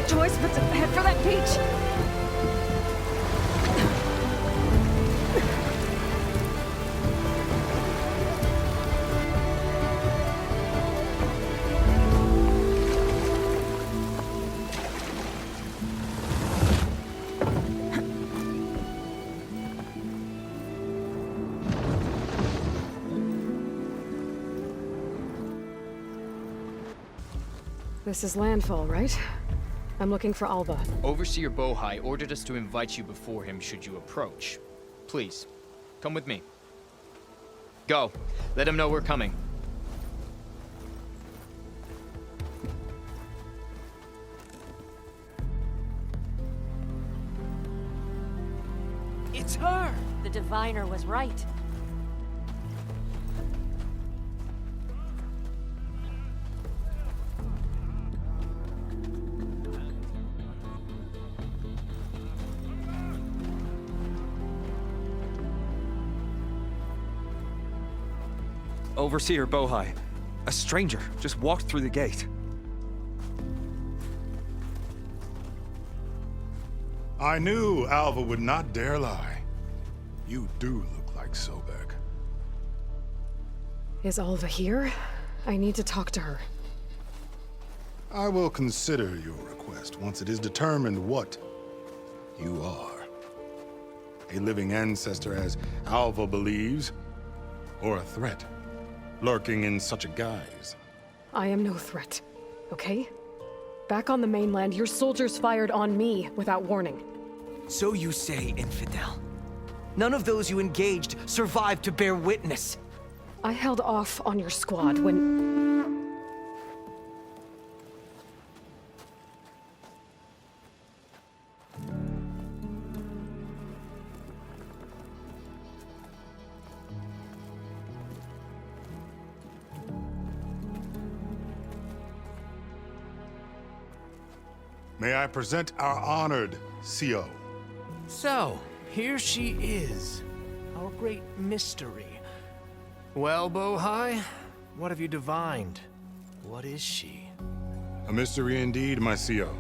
Choice but to head for that beach. This is landfall, right? I'm looking for Alva. Overseer Bohai ordered us to invite you before him should you approach. Please, come with me. Go. Let him know we're coming. It's her! The diviner was right. Overseer Bohai. A stranger just walked through the gate. I knew Alva would not dare lie. You do look like Sobek. Is Alva here? I need to talk to her. I will consider your request once it is determined what you are. A living ancestor, as Alva believes, or a threat, lurking in such a guise. I am no threat, okay? Back on the mainland, your soldiers fired on me without warning. So you say, Infidel. None of those you engaged survived to bear witness. I held off on your squad when... May I present our honored CO. So, here she is, our great mystery. Well, Bohai, what have you divined? What is she? A mystery indeed, my CO.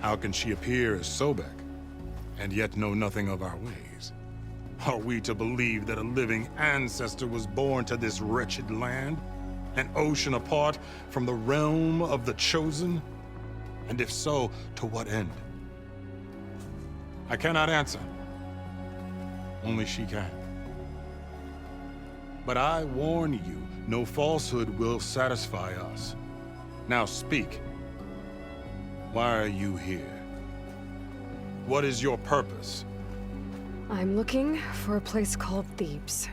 How can she appear as Sobek, and yet know nothing of our ways? Are we to believe that a living ancestor was born to this wretched land? An ocean apart from the realm of the Chosen? And if so, to what end? I cannot answer. Only she can. But I warn you, no falsehood will satisfy us. Now speak. Why are you here? What is your purpose? I'm looking for a place called Thebes.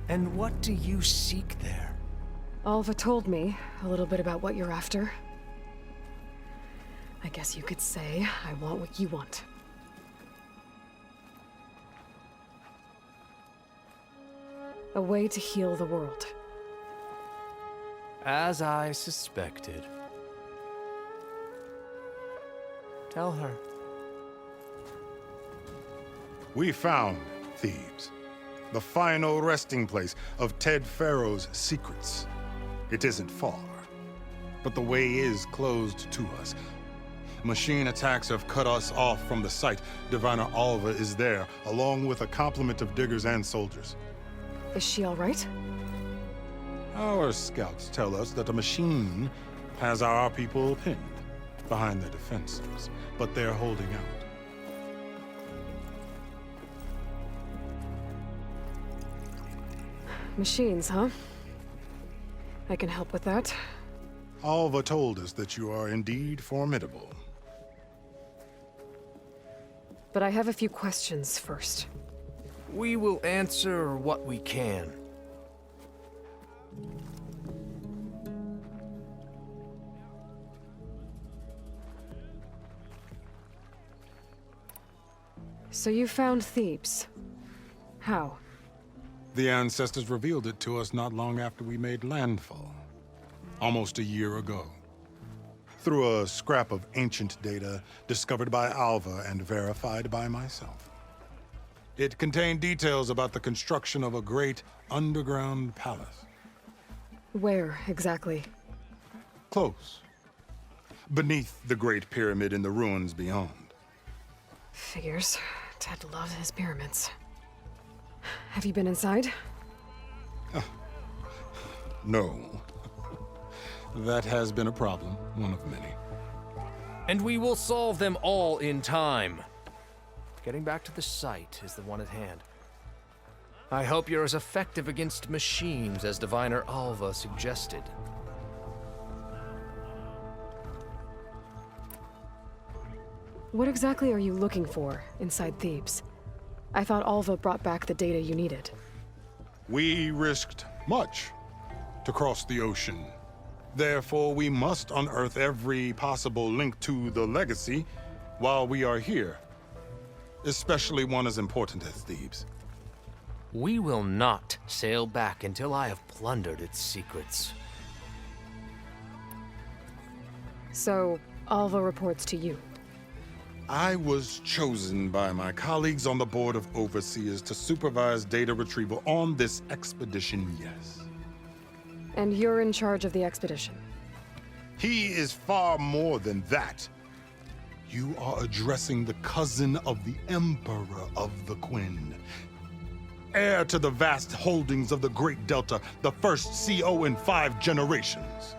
And what do you seek there? Alva told me a little bit about what you're after. I guess you could say I want what you want. A way to heal the world. As I suspected. Tell her. We found Thebes, the final resting place of Ted Pharaoh's secrets. It isn't far, but the way is closed to us. Machine attacks have cut us off from the site. Diviner Alva is there, along with a complement of diggers and soldiers. Is she all right? Our scouts tell us that a machine has our people pinned behind their defenses, but they're holding out. Machines, huh? I can help with that. Alva told us that you are indeed formidable. But I have a few questions first. We will answer what we can. So you found Thebes. How? The ancestors revealed it to us not long after we made landfall. Almost a year ago. Through a scrap of ancient data discovered by Alva and verified by myself. It contained details about the construction of a great underground palace. Where, exactly? Close. Beneath the Great Pyramid in the ruins beyond. Figures. Ted loves his pyramids. Have you been inside? No. That has been a problem, one of many. And we will solve them all in time. Getting back to the site is the one at hand. I hope you're as effective against machines as Diviner Alva suggested. What exactly are you looking for inside Thebes? I thought Alva brought back the data you needed. We risked much to cross the ocean. Therefore, we must unearth every possible link to the legacy while we are here. Especially one as important as Thebes. We will not sail back until I have plundered its secrets. So, Alva reports to you. I was chosen by my colleagues on the Board of Overseers to supervise data retrieval on this expedition, yes. And you're in charge of the expedition. He is far more than that. You are addressing the cousin of the Emperor of the Quen. Heir to the vast holdings of the Great Delta, the first CO in 5 generations.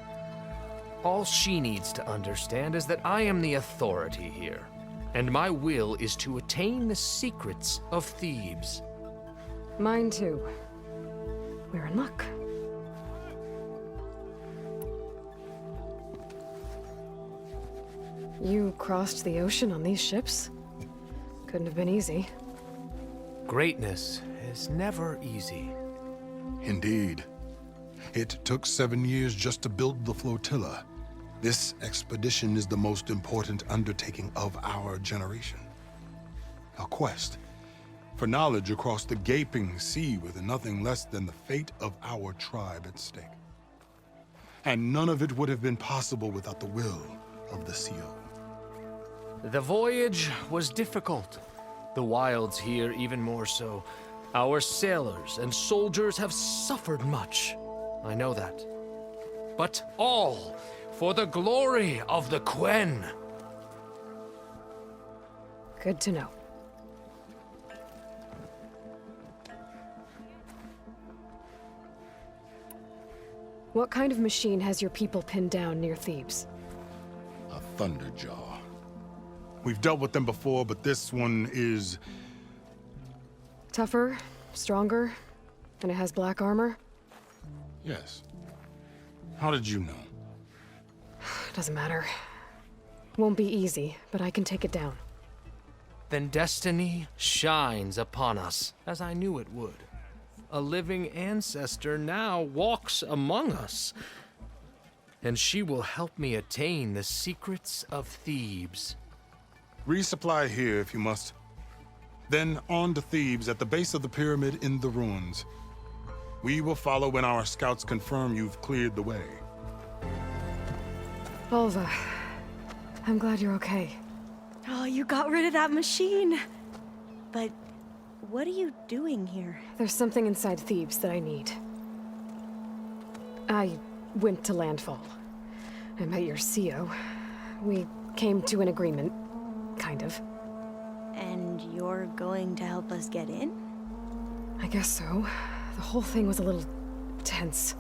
All she needs to understand is that I am the authority here, and my will is to attain the secrets of Thebes. Mine too. We're in luck. You crossed the ocean on these ships? Couldn't have been easy. Greatness is never easy. Indeed. It took 7 years just to build the flotilla. This expedition is the most important undertaking of our generation. A quest for knowledge across the gaping sea with nothing less than the fate of our tribe at stake. And none of it would have been possible without the will of the CO. The voyage was difficult. The wilds here even more so. Our sailors and soldiers have suffered much. I know that. But all for the glory of the Quen. Good to know. What kind of machine has your people pinned down near Thebes? A Thunderjaw. We've dealt with them before, but this one is... Tougher, stronger, and it has black armor? Yes. How did you know? Doesn't matter. Won't be easy, but I can take it down. Then destiny shines upon us, as I knew it would. A living ancestor now walks among us, and she will help me attain the secrets of Thebes. Resupply here if you must. Then on to Thebes at the base of the pyramid in the ruins. We will follow when our scouts confirm you've cleared the way. Alva, I'm glad you're okay. Oh, you got rid of that machine. But what are you doing here? There's something inside Thebes that I need. I went to landfall. I met your CO. We came to an agreement, kind of. And you're going to help us get in? I guess so. The whole thing was a little tense.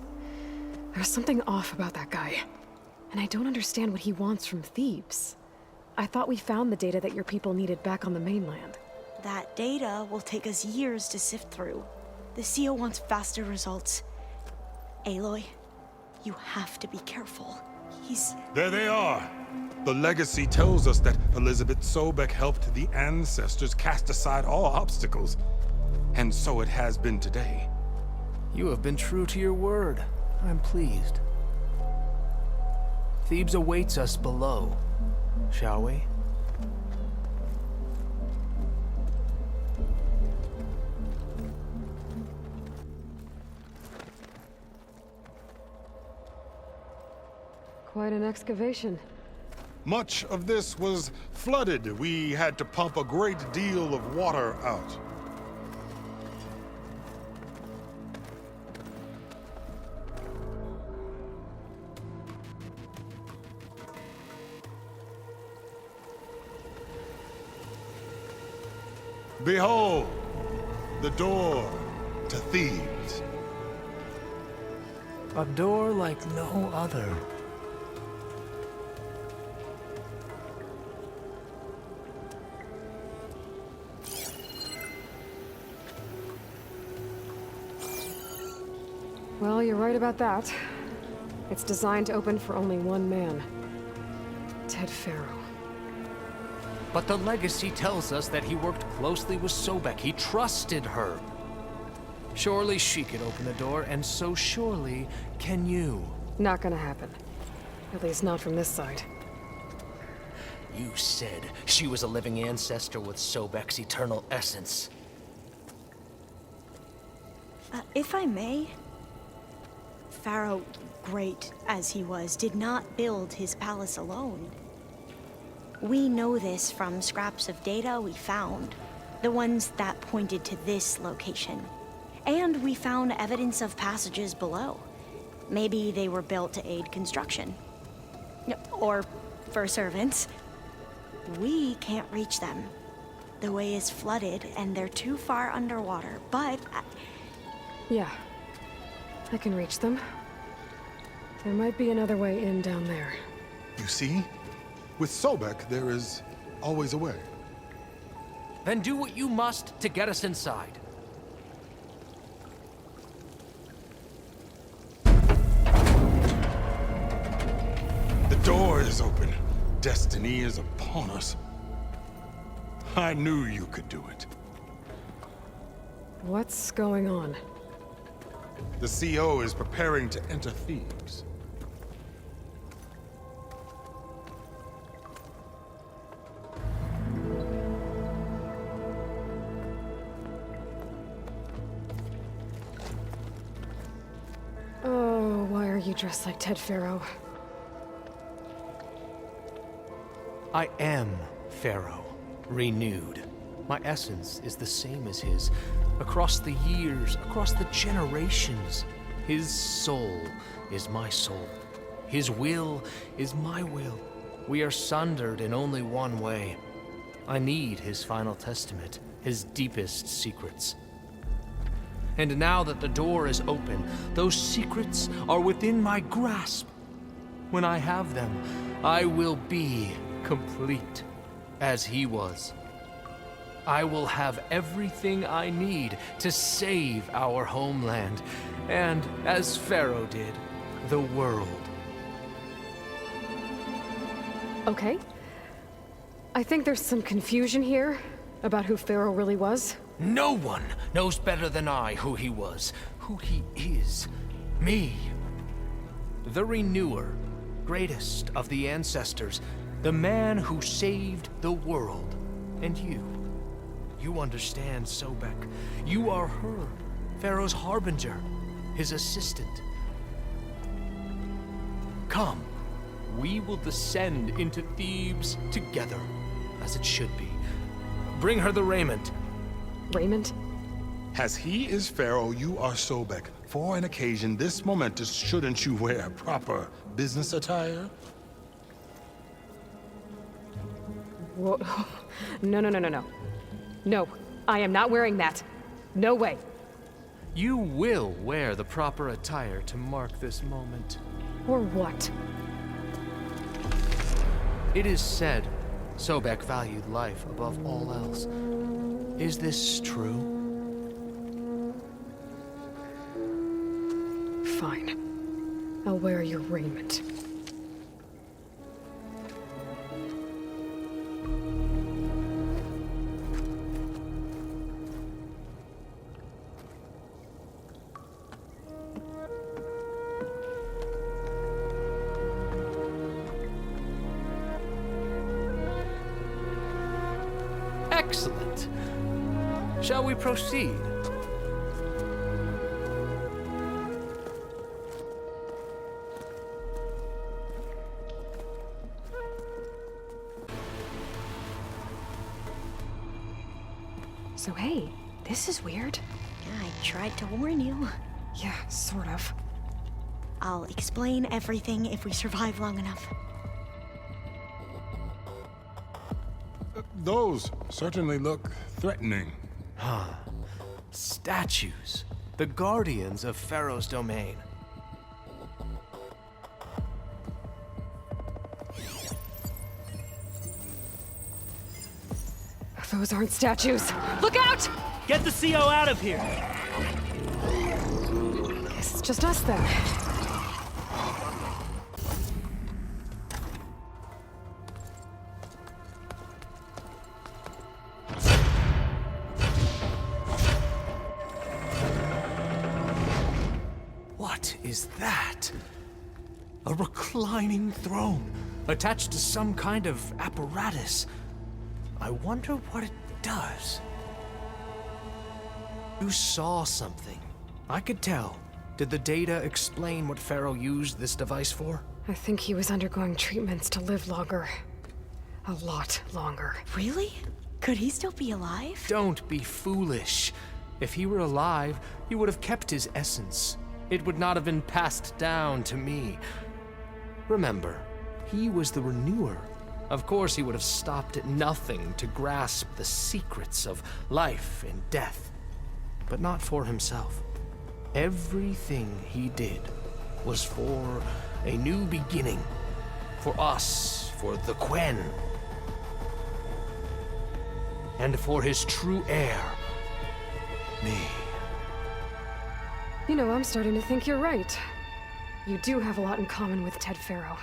There was something off about that guy. And I don't understand what he wants from Thebes. I thought we found the data that your people needed back on the mainland. That data will take us years to sift through. The CO wants faster results. Aloy, you have to be careful. He's... There they are! The legacy tells us that Elizabeth Sobek helped the ancestors cast aside all obstacles. And so it has been today. You have been true to your word. I'm pleased. Thebes awaits us below, shall we? Quite an excavation. Much of this was flooded. We had to pump a great deal of water out. Behold, the door to Thebes. A door like no other. Well, you're right about that. It's designed to open for only one man. Ted Faro. But the legacy tells us that he worked closely with Sobek. He trusted her. Surely she could open the door, and so surely can you. Not gonna happen. At least not from this side. You said she was a living ancestor with Sobek's eternal essence. If I may, Faro, great as he was, did not build his palace alone. We know this from scraps of data we found, the ones that pointed to this location. And we found evidence of passages below. Maybe they were built to aid construction. Or for servants. We can't reach them. The way is flooded and they're too far underwater, but... Yeah. I can reach them. There might be another way in down there. You see? With Sobek, there is always a way. Then do what you must to get us inside. The door is open. Destiny is upon us. I knew you could do it. What's going on? The CO is preparing to enter Thebes. Oh, why are you dressed like Ted Faro? I am Faro, renewed. My essence is the same as his. Across the years, across the generations. His soul is my soul. His will is my will. We are sundered in only one way. I need his final testament, his deepest secrets. And now that the door is open, those secrets are within my grasp. When I have them, I will be complete, as he was. I will have everything I need to save our homeland, and, as Faro did, the world. Okay. I think there's some confusion here about who Faro really was. No one knows better than I who he was, who he is. Me. The Renewer, greatest of the ancestors, the man who saved the world. And you. You understand, Sobek. You are her, Faro's harbinger, his assistant. Come, we will descend into Thebes together, as it should be. Bring her the raiment. Raymond? As he is Faro, you are Sobek. For an occasion this momentous, shouldn't you wear proper business attire? Whoa. No. No, I am not wearing that. No way. You will wear the proper attire to mark this moment. Or what? It is said Sobek valued life above all else. Is this true? Fine. I'll wear your raiment. Excellent. Shall we proceed? So hey, this is weird. Yeah, I tried to warn you. Yeah, sort of. I'll explain everything if we survive long enough. Those certainly look threatening. Statues. The guardians of Pharaoh's domain. Those aren't statues. Look out! Get the CO out of here! Guess it's just us then. What is that? A reclining throne, attached to some kind of apparatus. I wonder what it does. You saw something. I could tell. Did the data explain what Pharaoh used this device for? I think he was undergoing treatments to live longer. A lot longer. Really? Could he still be alive? Don't be foolish. If he were alive, he would have kept his essence. It would not have been passed down to me. Remember, he was the renewer. Of course, he would have stopped at nothing to grasp the secrets of life and death, but not for himself. Everything he did was for a new beginning. For us, for the Quen. And for his true heir, me. You know, I'm starting to think you're right. You do have a lot in common with Ted Pharaoh.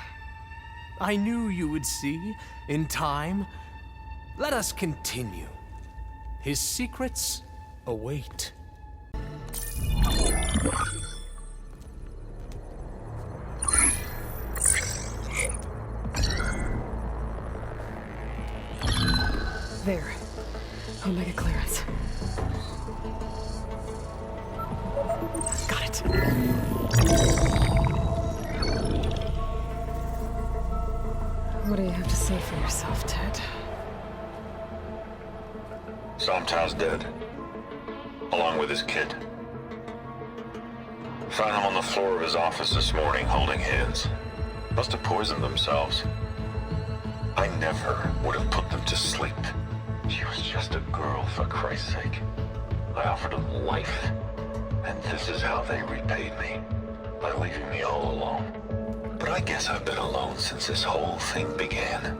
I knew you would see, in time. Let us continue. His secrets await. There. Omega clearance. Got it. What do you have to say for yourself, Ted? Somtow's dead, along with his kid. Found him on the floor of his office this morning, holding hands. Must have poisoned themselves. I never would have put them to sleep. She was just a girl, for Christ's sake. I offered them life, and this is how they repaid me, by leaving me all alone. But I guess I've been alone since this whole thing began.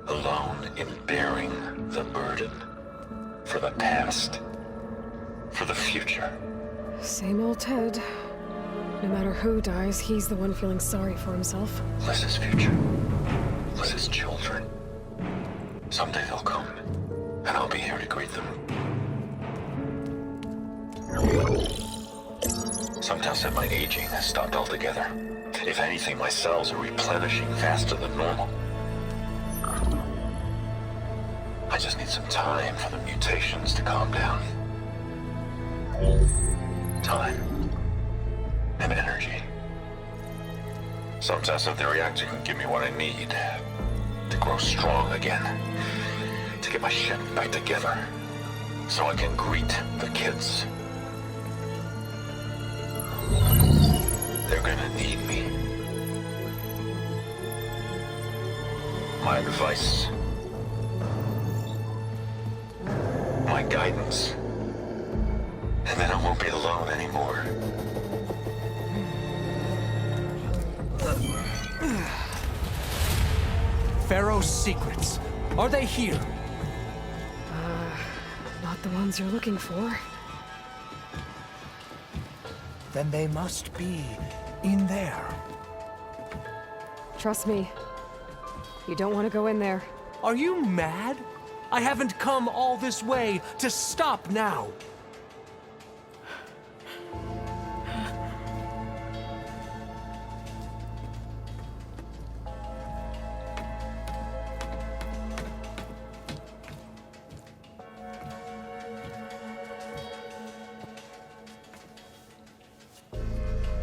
Alone in bearing the burden. For the past. For the future. Same old Ted. No matter who dies, he's the one feeling sorry for himself. Liz's future. Liz's children. Someday they'll come, and I'll be here to greet them. Sometimes said my aging has stopped altogether. If anything, my cells are replenishing faster than normal. I just need some time for the mutations to calm down. Time. And energy. Sometimes if the reactor can give me what I need to grow strong again. To get my shit back together. So I can greet the kids. They're gonna need me. My advice. My guidance. And then I won't be alone anymore. Pharaoh's secrets. Are they here? Not the ones you're looking for. then they must be in there. Trust me. You don't want to go in there. Are you mad? I haven't come all this way to stop now.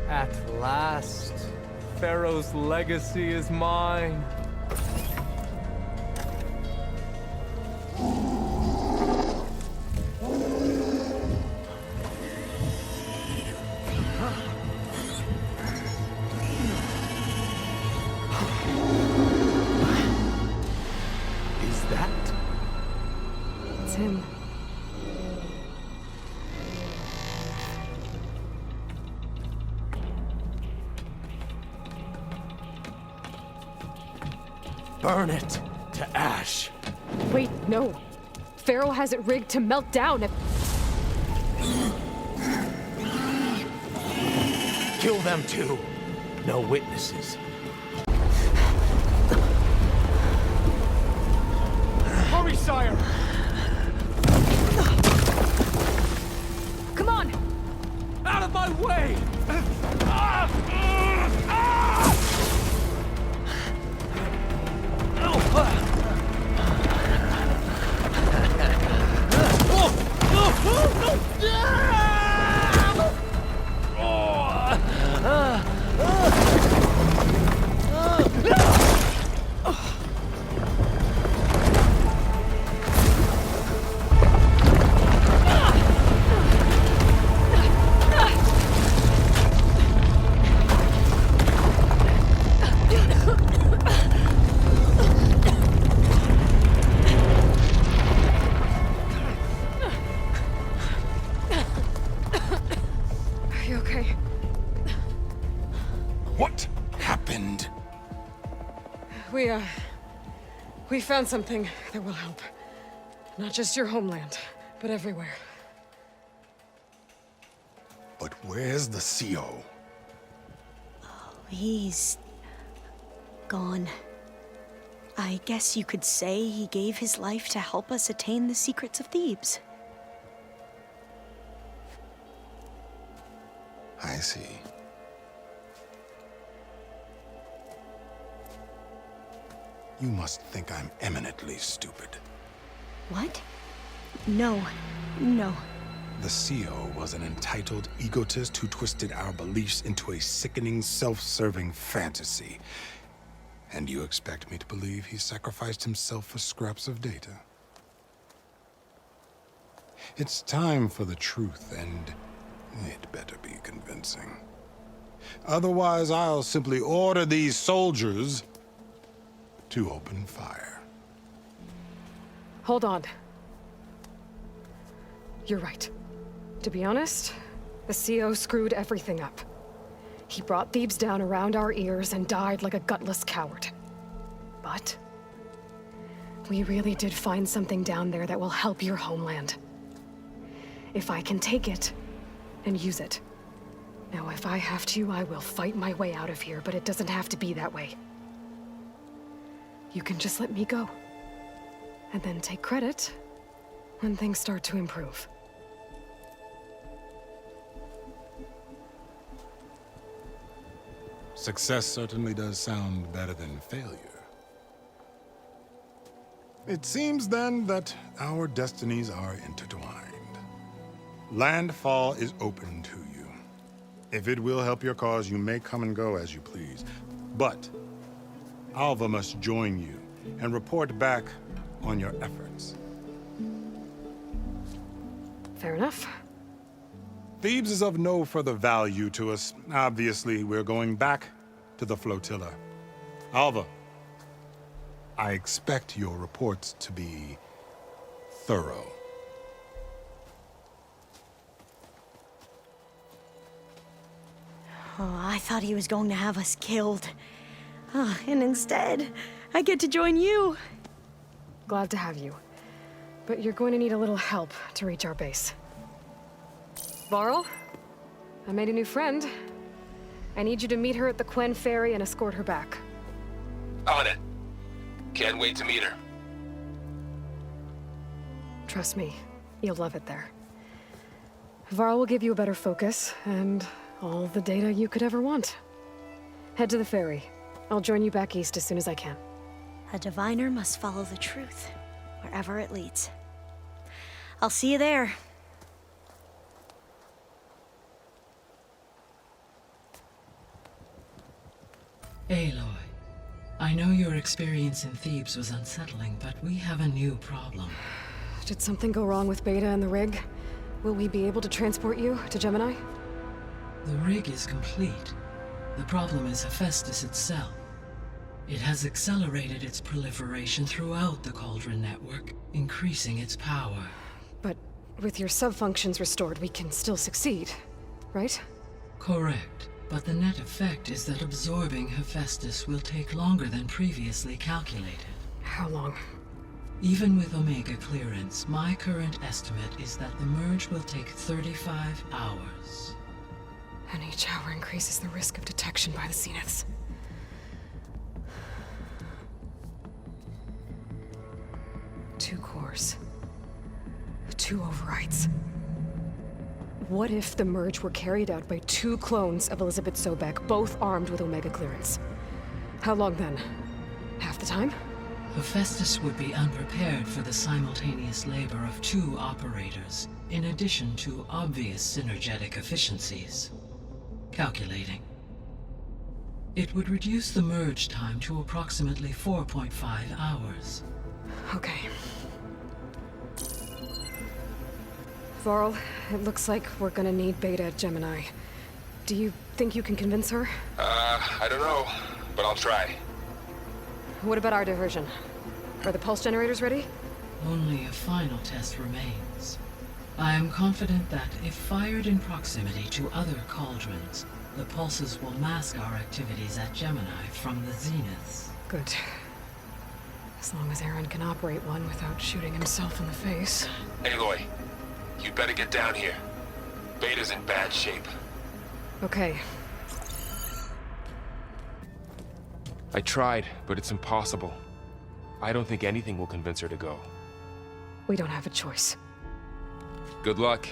At last, Pharaoh's legacy is mine. Is that? It's him. Burn it to ash. Wait, no. Pharaoh has it rigged to melt down if... Kill them too. No witnesses. Hurry, sire! Come on! Out of my way! Are you okay? What happened? We found something that will help. Not just your homeland, but everywhere. But where's the CO? He's gone. I guess you could say he gave his life to help us attain the secrets of Thebes. I see. You must think I'm eminently stupid. What? No. No. The CO was an entitled egotist who twisted our beliefs into a sickening, self-serving fantasy. And you expect me to believe he sacrificed himself for scraps of data? It's time for the truth, and it better be convincing. Otherwise, I'll simply order these soldiers to open fire. Hold on. You're right. To be honest, the CO screwed everything up. He brought Thebes down around our ears and died like a gutless coward. But we really did find something down there that will help your homeland. If I can take it and use it. Now, if I have to, I will fight my way out of here, but it doesn't have to be that way. You can just let me go. And then take credit when things start to improve. Success certainly does sound better than failure. It seems then that our destinies are intertwined. Landfall is open to you. If it will help your cause, you may come and go as you please. But Alva must join you and report back on your efforts. Fair enough. Thebes is of no further value to us. Obviously, we're going back to the flotilla. Alva, I expect your reports to be thorough. Oh, I thought he was going to have us killed. And instead, I get to join you. Glad to have you. But you're going to need a little help to reach our base. Varl, I made a new friend. I need you to meet her at the Quen Ferry and escort her back. On it. Can't wait to meet her. Trust me, you'll love it there. Varl will give you a better focus, and all the data you could ever want. Head to the ferry. I'll join you back east as soon as I can. A diviner must follow the truth, wherever it leads. I'll see you there. Aloy, I know your experience in Thebes was unsettling, but we have a new problem. Did something go wrong with Beta and the rig? Will we be able to transport you to Gemini? The rig is complete. The problem is Hephaestus itself. It has accelerated its proliferation throughout the Cauldron network, increasing its power. But with your subfunctions restored, we can still succeed, right? Correct. But the net effect is that absorbing Hephaestus will take longer than previously calculated. How long? Even with Omega clearance, my current estimate is that the merge will take 35 hours. And each hour increases the risk of detection by the Zeniths. Two cores. Two overrides. What if the merge were carried out by two clones of Elizabeth Sobek, both armed with Omega clearance? How long then? Half the time? Hephaestus would be unprepared for the simultaneous labor of two operators, in addition to obvious synergetic efficiencies. Calculating. It would reduce the merge time to approximately 4.5 hours. Okay. Varl, it looks like we're gonna need Beta at Gemini. Do you think you can convince her? I don't know, but I'll try. What about our diversion? Are the pulse generators ready? Only a final test remains. I am confident that if fired in proximity to other cauldrons, the pulses will mask our activities at Gemini from the Zeniths. Good. As long as Aaron can operate one without shooting himself in the face. Aloy, you better get down here. Beta's in bad shape. Okay. I tried, but it's impossible. I don't think anything will convince her to go. We don't have a choice. Good luck.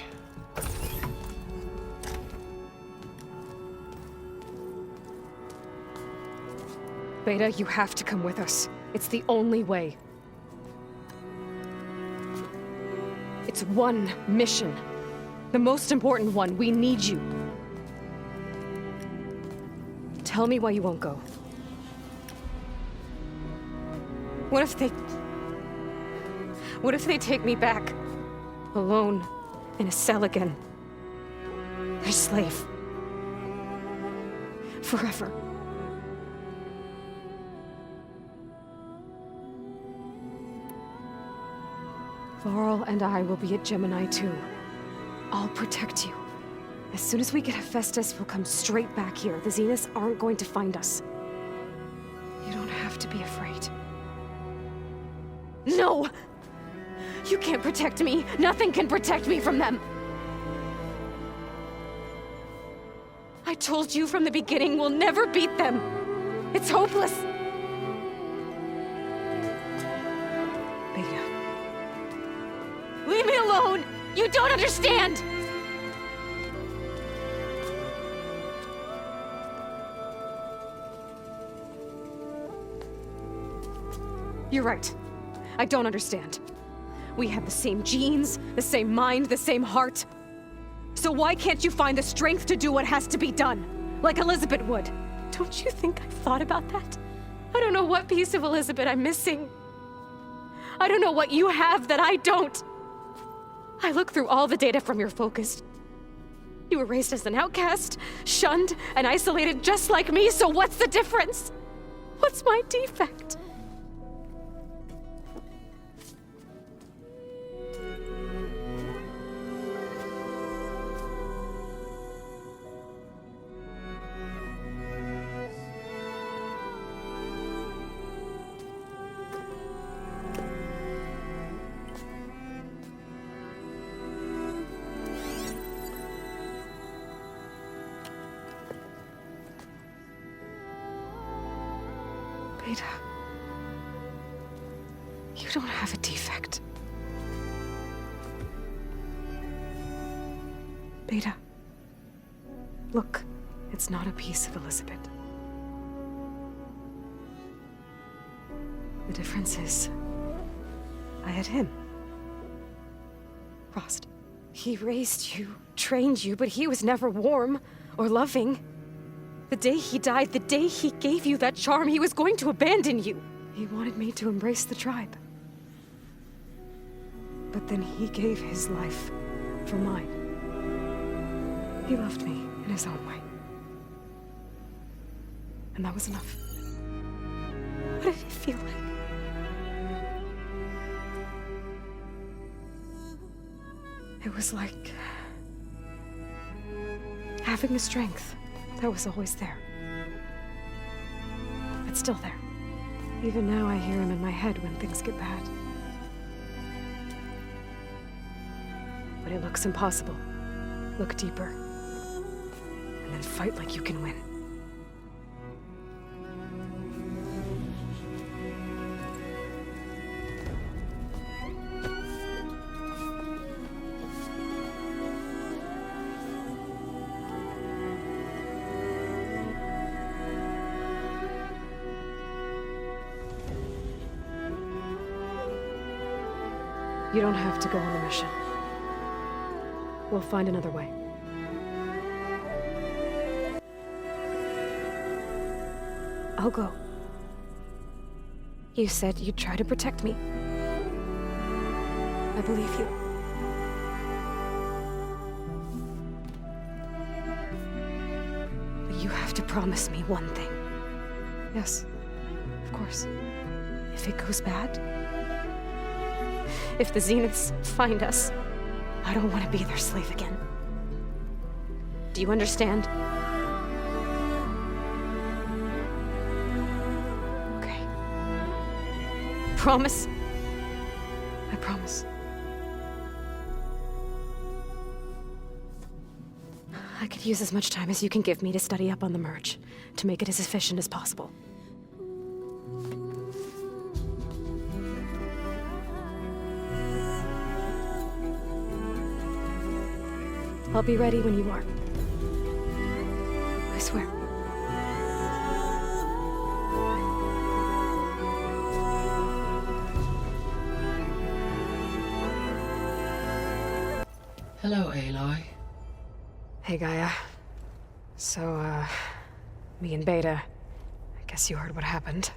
Beta, you have to come with us. It's the only way. It's one mission. The most important one. We need you. Tell me why you won't go. What if they take me back? Alone, in a cell again. Their slave. Forever. Varl and I will be at Gemini too. I'll protect you. As soon as we get Hephaestus, we'll come straight back here. The Zeniths aren't going to find us. You don't have to be afraid. No! You can't protect me. Nothing can protect me from them. I told you from the beginning we'll never beat them. It's hopeless. Beta. Leave me alone! You don't understand! You're right. I don't understand. We have the same genes, the same mind, the same heart. So why can't you find the strength to do what has to be done? Like Elizabeth would. Don't you think I've thought about that? I don't know what piece of Elizabeth I'm missing. I don't know what you have that I don't. I look through all the data from your focus. You were raised as an outcast, shunned, and isolated just like me, so what's the difference? What's my defect? You don't have a defect. Beta. Look, it's not a piece of Elizabeth. The difference is, I had him. Rost. He raised you, trained you, but he was never warm or loving. The day he died, the day he gave you that charm, he was going to abandon you. He wanted me to embrace the tribe. But then he gave his life for mine. He loved me in his own way. And that was enough. What did it feel like? It was like having a strength that was always there. It's still there. Even now I hear him in my head when things get bad. But it looks impossible. Look deeper. And then fight like you can win. You don't have to go on the mission. We'll find another way. I'll go. You said you'd try to protect me. I believe you. But you have to promise me one thing. Yes, of course. If it goes bad, if the Zeniths find us, I don't want to be their slave again. Do you understand? Okay. Promise? I promise. I could use as much time as you can give me to study up on the merge, to make it as efficient as possible. I'll be ready when you are. I swear. Hello, Aloy. Hey, Gaia. So, me and Beta, I guess you heard what happened.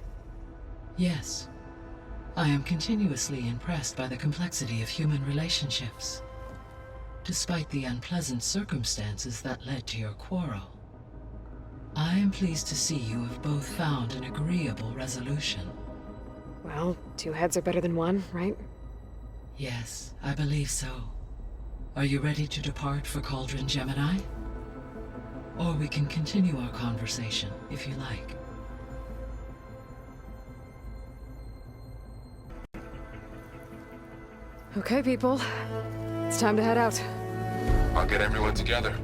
Yes. I am continuously impressed by the complexity of human relationships. Despite the unpleasant circumstances that led to your quarrel, I am pleased to see you have both found an agreeable resolution. Well, two heads are better than one, right? Yes, I believe so. Are you ready to depart for Cauldron Gemini? Or we can continue our conversation, if you like. Okay, people. It's time to head out. I'll get everyone together.